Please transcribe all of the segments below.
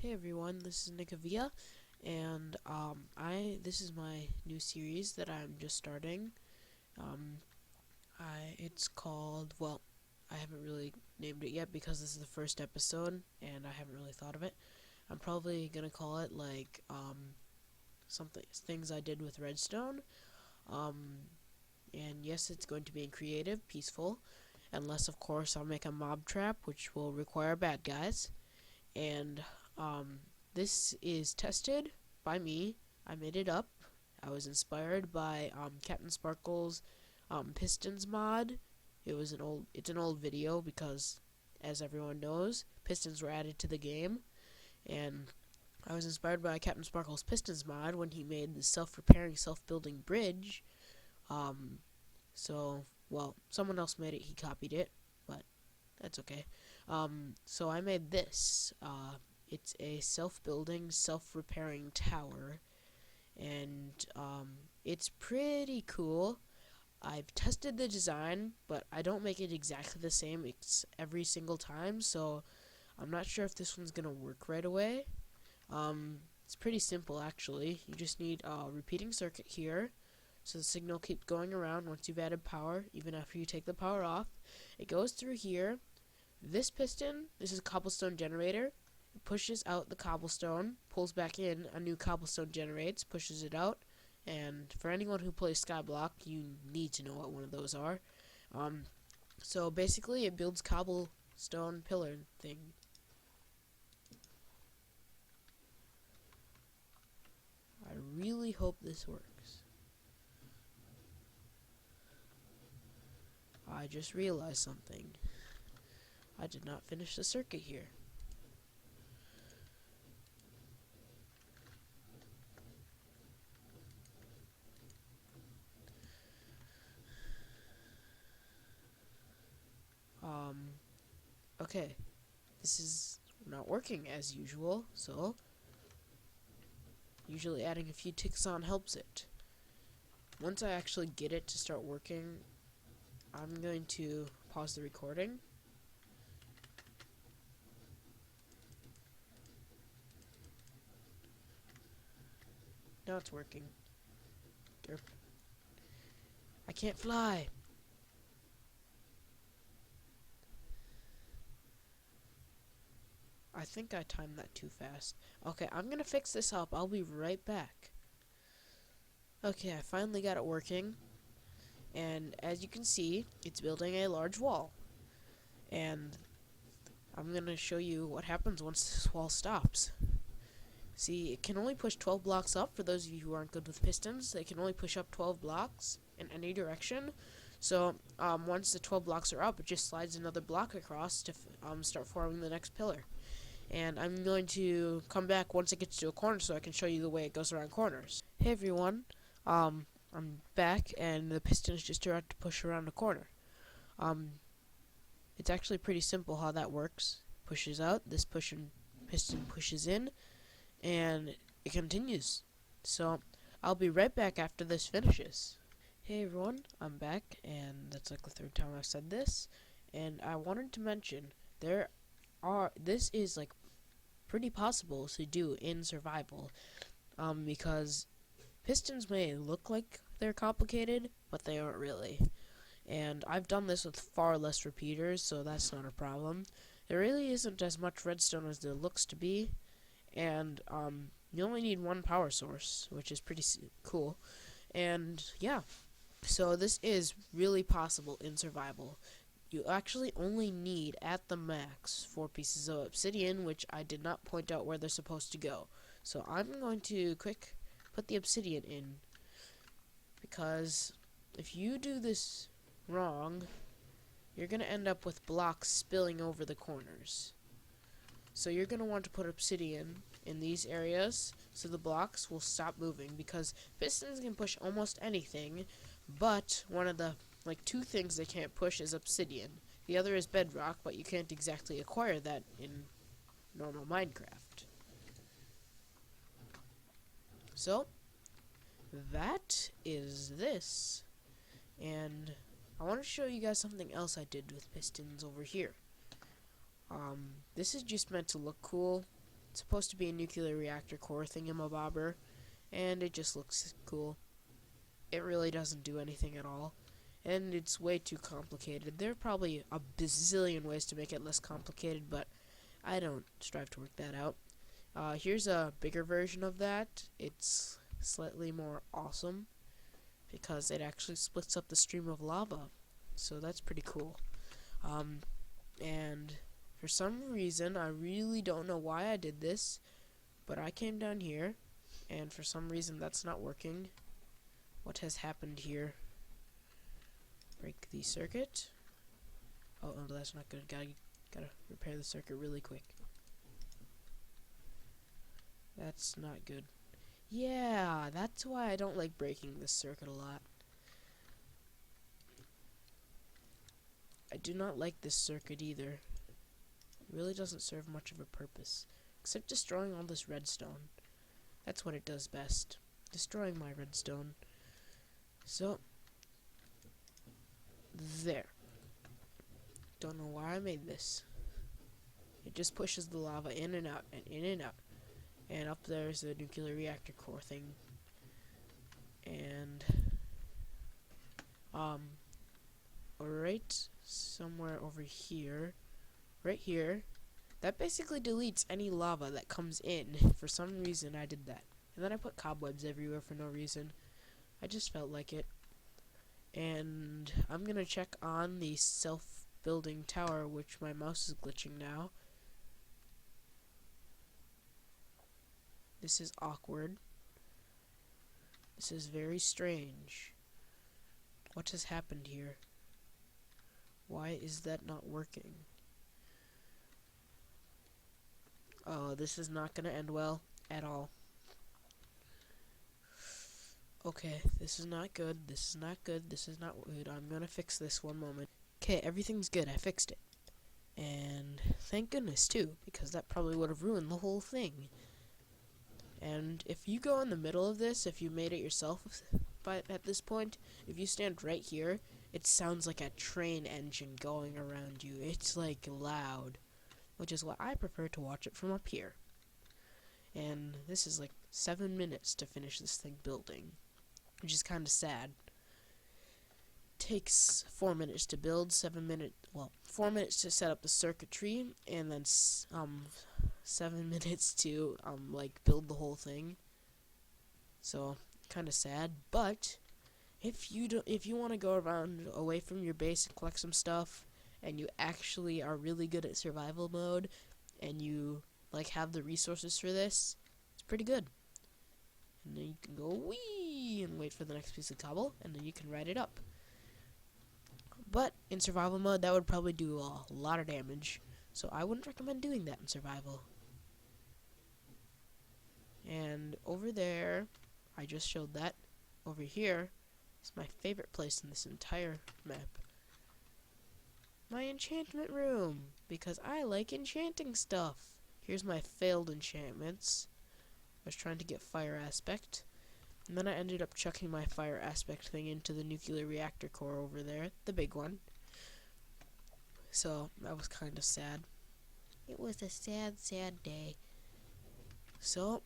Hey everyone, this is Nikavia, and this is my new series that I'm just starting. Um, it's called, well, I haven't really named it yet because this is the first episode, and I haven't really thought of it. I'm probably gonna call it like something things I did with redstone. Um, and yes, it's going to be in creative, peaceful, unless of course I'll make a mob trap, which will require bad guys. And um, this is tested by me. I made it up. I was inspired by Captain Sparkle's Pistons mod. It's an old video because, as everyone knows, pistons were added to the game, and I was inspired by Captain Sparkle's Pistons mod when he made the self-repairing, self-building bridge. Um, well, someone else made it. He copied it, but that's okay. So I made this. It's a self-building, self-repairing tower, and it's pretty cool. I've tested the design, but I don't make it exactly the same every single time, so I'm not sure if this one's gonna work right away. It's pretty simple actually. You just need a repeating circuit here, so the signal keeps going around once you've added power, even after you take the power off. It goes through here. This piston, this is a cobblestone generator. It pushes out the cobblestone, pulls back in, a new cobblestone generates, pushes it out, and for anyone who plays Skyblock, you need to know what one of those are. So basically, it builds cobblestone pillar thing. I really hope this works. I just realized something. I did not finish the circuit here. Okay. This is not working as usual, so usually adding a few ticks on helps it. Once I actually get it to start working, I'm going to pause the recording. Now it's working. Derp. I can't fly! I think I timed that too fast. Okay, I'm gonna fix this up. I'll be right back. Okay, I finally got it working. And as you can see, it's building a large wall. And I'm gonna show you what happens once this wall stops. See, it can only push 12 blocks up. For those of you who aren't good with pistons, they can only push up 12 blocks in any direction. So, once the 12 blocks are up, it just slides another block across to start forming the next pillar. And I'm going to come back once it gets to a corner so I can show you the way it goes around corners. Hey everyone, I'm back, and the piston is just about to push around a corner. It's actually pretty simple how that works. Pushes out, this piston pushes in, and it continues. So, I'll be right back after this finishes. Hey everyone, I'm back, and that's like the third time I've said this, and I wanted to mention this is like pretty possible to do in survival, because pistons may look like they're complicated, but they aren't really. And I've done this with far less repeaters, so that's not a problem. There really isn't as much redstone as there looks to be, and you only need one power source, which is pretty cool. And yeah, so this is really possible in survival. You actually only need, at the max, 4 pieces of obsidian, which I did not point out where they're supposed to go. So I'm going to quick put the obsidian in, because if you do this wrong, you're going to end up with blocks spilling over the corners. So you're going to want to put obsidian in these areas so the blocks will stop moving, because pistons can push almost anything, but one of the two things they can't push is obsidian. The other is bedrock, but you can't exactly acquire that in normal Minecraft. So, that is this. And I want to show you guys something else I did with pistons over here. This is just meant to look cool. It's supposed to be a nuclear reactor core thingamabobber, and it just looks cool. It really doesn't do anything at all, and it's way too complicated. There are probably a bazillion ways to make it less complicated, but I don't strive to work that out. Here's a bigger version of that. It's slightly more awesome because it actually splits up the stream of lava, so that's pretty cool. And for some reason, I really don't know why I did this, but I came down here, and for some reason that's not working. What has happened here? Break the circuit. Oh, no, that's not good. Gotta repair the circuit really quick. That's not good. Yeah, that's why I don't like breaking this circuit a lot. I do not like this circuit either. It really doesn't serve much of a purpose, except destroying all this redstone. That's what it does best. Destroying my redstone. So, there. Don't know why I made this. It just pushes the lava in and out, and in and out. And up there's the nuclear reactor core thing. And, right somewhere over here, right here, that basically deletes any lava that comes in. For some reason, I did that. And then I put cobwebs everywhere for no reason. I just felt like it. And I'm gonna check on the self-building tower, which my mouse is glitching now. This is awkward. This is very strange. What has happened here? Why is that not working? Oh, this is not gonna end well at all. Okay, this is not good. This is not good. This is not good. I'm gonna fix this one moment. Okay, everything's good. I fixed it. And thank goodness, too, because that probably would have ruined the whole thing. And if you go in the middle of this, if you made it yourself at this point, if you stand right here, it sounds like a train engine going around you. It's like loud, which is why I prefer to watch it from up here. And this is like 7 minutes to finish this thing building, which is kind of sad. Takes 4 minutes to build, 4 minutes to set up the circuitry, and then 7 minutes to like build the whole thing. So kind of sad. But if you want to go around away from your base and collect some stuff, and you actually are really good at survival mode, and you like have the resources for this, it's pretty good. And then you can go wee and wait for the next piece of cobble, and then you can ride it up. But in survival mode, that would probably do a lot of damage, so I wouldn't recommend doing that in survival. And over there, I just showed that. Over here is my favorite place in this entire map. My enchantment room, because I like enchanting stuff. Here's my failed enchantments. I was trying to get fire aspect, and then I ended up chucking my fire aspect thing into the nuclear reactor core over there, the big one. So that was kind of sad. It was a sad, sad day. So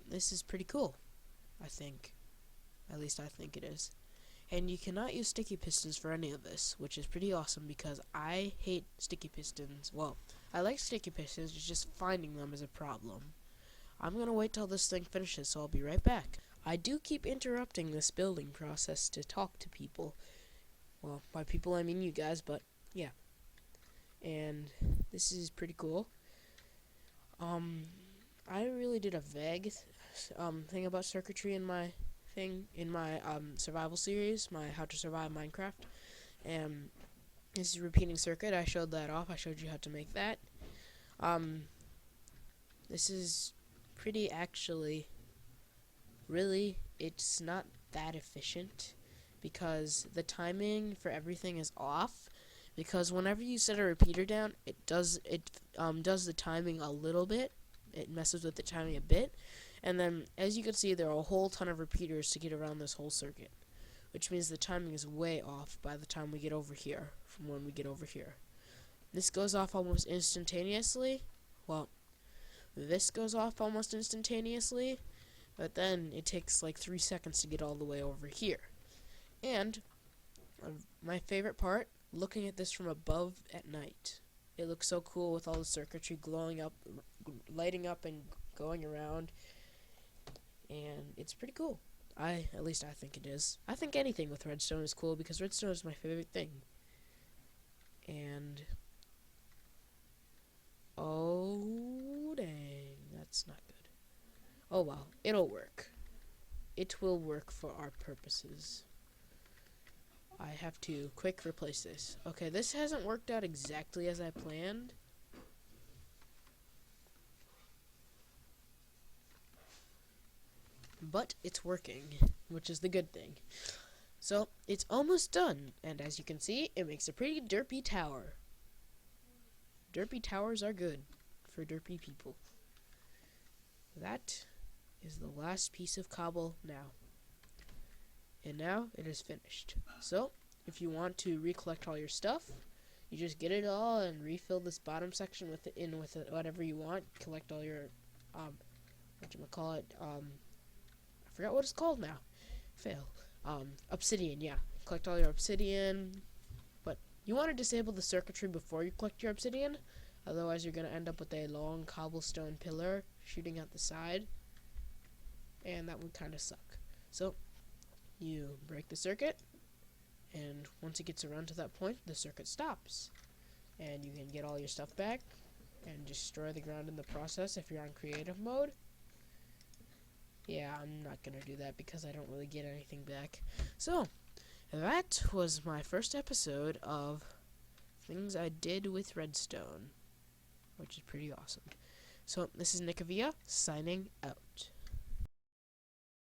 this is pretty cool, I think. At least I think it is. And you cannot use sticky pistons for any of this, which is pretty awesome because I hate sticky pistons. Well, I like sticky pistons, it's just finding them is a problem. I'm gonna wait till this thing finishes, so I'll be right back. I do keep interrupting this building process to talk to people. Well, by people I mean you guys, but yeah. And this is pretty cool. I really did a vague thing about circuitry in my survival series, my How to Survive Minecraft. And this is repeating circuit. I showed that off. I showed you how to make that. This is pretty actually. Really, it's not that efficient because the timing for everything is off. Because whenever you set a repeater down, it does the timing a little bit. It messes with the timing a bit. And then, as you can see, there are a whole ton of repeaters to get around this whole circuit, which means the timing is way off by the time we get over here, from when we get over here. This goes off almost instantaneously. Well, this goes off almost instantaneously, but then it takes like 3 seconds to get all the way over here. And my favorite part, looking at this from above at night. It looks so cool with all the circuitry glowing up, lighting up and going around, and it's pretty cool. At least I think it is. I think anything with redstone is cool because redstone is my favorite thing. And oh dang, that's not good. Oh well, it'll work. It will work for our purposes. I have to quick replace this. Okay, this hasn't worked out exactly as I planned. But it's working, which is the good thing. So, it's almost done, and as you can see, it makes a pretty derpy tower. Derpy towers are good for derpy people. That is the last piece of cobble now. And now it is finished. So, if you want to recollect all your stuff, you just get it all and refill this bottom section with whatever you want. Collect all your whatchamacallit, I forgot what it's called now. Fail. Obsidian, yeah. Collect all your obsidian. But you want to disable the circuitry before you collect your obsidian. Otherwise, you're going to end up with a long cobblestone pillar shooting out the side. And that would kind of suck. So, you break the circuit. And once it gets around to that point, the circuit stops. And you can get all your stuff back. And destroy the ground in the process if you're on creative mode. Yeah, I'm not gonna do that because I don't really get anything back. So, that was my first episode of things I did with redstone, which is pretty awesome. So, this is Nick Avia, signing out.